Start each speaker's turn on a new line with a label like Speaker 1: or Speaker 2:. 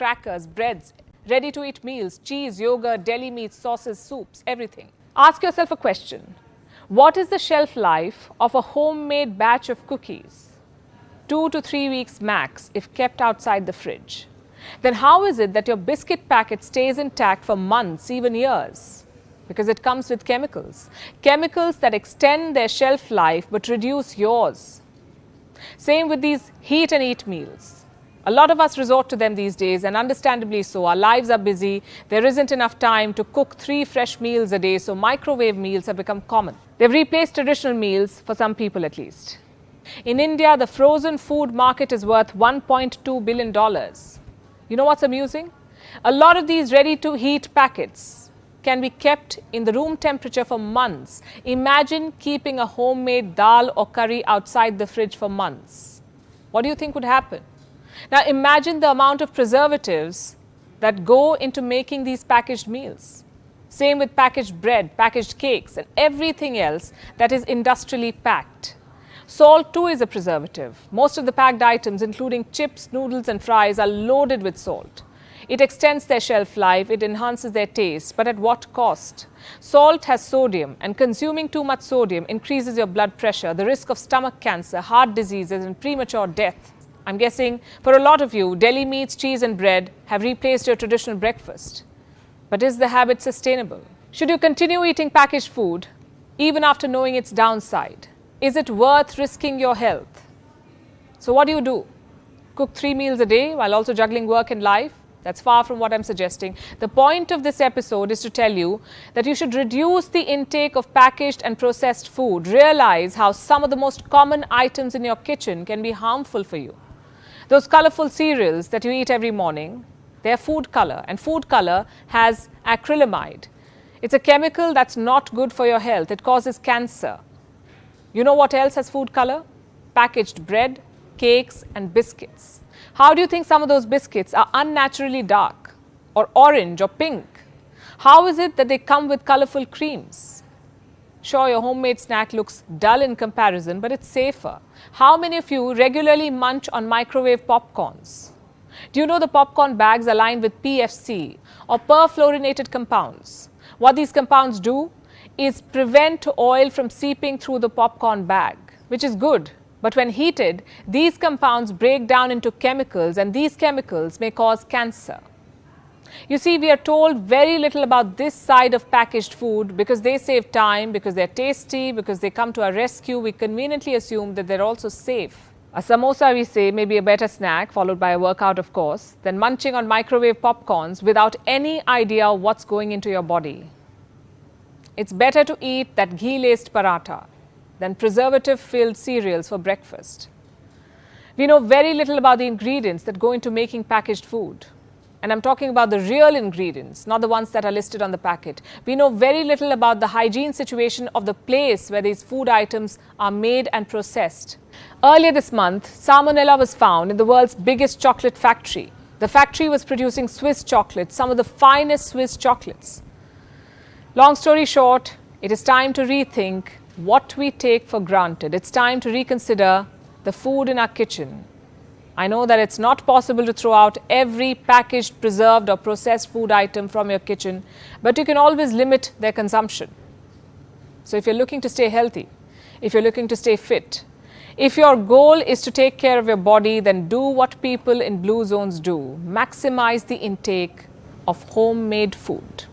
Speaker 1: crackers, breads, ready-to-eat meals, cheese, yogurt, deli meats, sauces, soups, everything. Ask yourself a question. What is the shelf life of a homemade batch of cookies? 2 to 3 weeks max if kept outside the fridge. Then how is it that your biscuit packet stays intact for months, even years? Because it comes with chemicals. Chemicals that extend their shelf life but reduce yours. Same with these heat and eat meals. A lot of us resort to them these days, and understandably so. Our lives are busy. There isn't enough time to cook 3 fresh meals a day, so microwave meals have become common. They've replaced traditional meals, for some people at least. In India, the frozen food market is worth $1.2 billion. You know what's amusing? A lot of these ready-to-heat packets can be kept in the room temperature for months. Imagine keeping a homemade dal or curry outside the fridge for months. What do you think would happen? Now imagine the amount of preservatives that go into making these packaged meals. Same with packaged bread, packaged cakes, and everything else that is industrially packed. Salt too is a preservative. Most of the packed items, including chips, noodles and fries, are loaded with salt. It extends their shelf life, it enhances their taste, but at what cost? Salt has sodium, and consuming too much sodium increases your blood pressure, the risk of stomach cancer, heart diseases and premature death. I'm guessing for a lot of you, deli meats, cheese and bread have replaced your traditional breakfast. But is the habit sustainable? Should you continue eating packaged food even after knowing its downside? Is it worth risking your health? So what do? Cook 3 meals a day while also juggling work and life? That's far from what I'm suggesting. The point of this episode is to tell you that you should reduce the intake of packaged and processed food. Realize how some of the most common items in your kitchen can be harmful for you. Those colorful cereals that you eat every morning, they're food color, and food color has acrylamide. It's a chemical that's not good for your health. It causes cancer. You know what else has food color? Packaged bread, cakes and biscuits. How do you think some of those biscuits are unnaturally dark or orange or pink? How is it that they come with colorful creams? Sure, your homemade snack looks dull in comparison, but it's safer. How many of you regularly munch on microwave popcorns? Do you know the popcorn bags are lined with PFC or perfluorinated compounds? What these compounds do is prevent oil from seeping through the popcorn bag, which is good. But when heated, these compounds break down into chemicals, and these chemicals may cause cancer. You see, we are told very little about this side of packaged food because they save time, because they're tasty, because they come to our rescue. We conveniently assume that they're also safe. A samosa, we say, may be a better snack, followed by a workout, of course, than munching on microwave popcorns without any idea what's going into your body. It's better to eat that ghee-laced paratha than preservative-filled cereals for breakfast. We know very little about the ingredients that go into making packaged food. And I'm talking about the real ingredients, not the ones that are listed on the packet. We know very little about the hygiene situation of the place where these food items are made and processed. Earlier this month, salmonella was found in the world's biggest chocolate factory. The factory was producing Swiss chocolates, some of the finest Swiss chocolates. Long story short, it is time to rethink what we take for granted. It's time to reconsider the food in our kitchen. I know that it's not possible to throw out every packaged, preserved or processed food item from your kitchen, but you can always limit their consumption. So if you're looking to stay healthy, if you're looking to stay fit, if your goal is to take care of your body, then do what people in blue zones do. Maximize the intake of homemade food.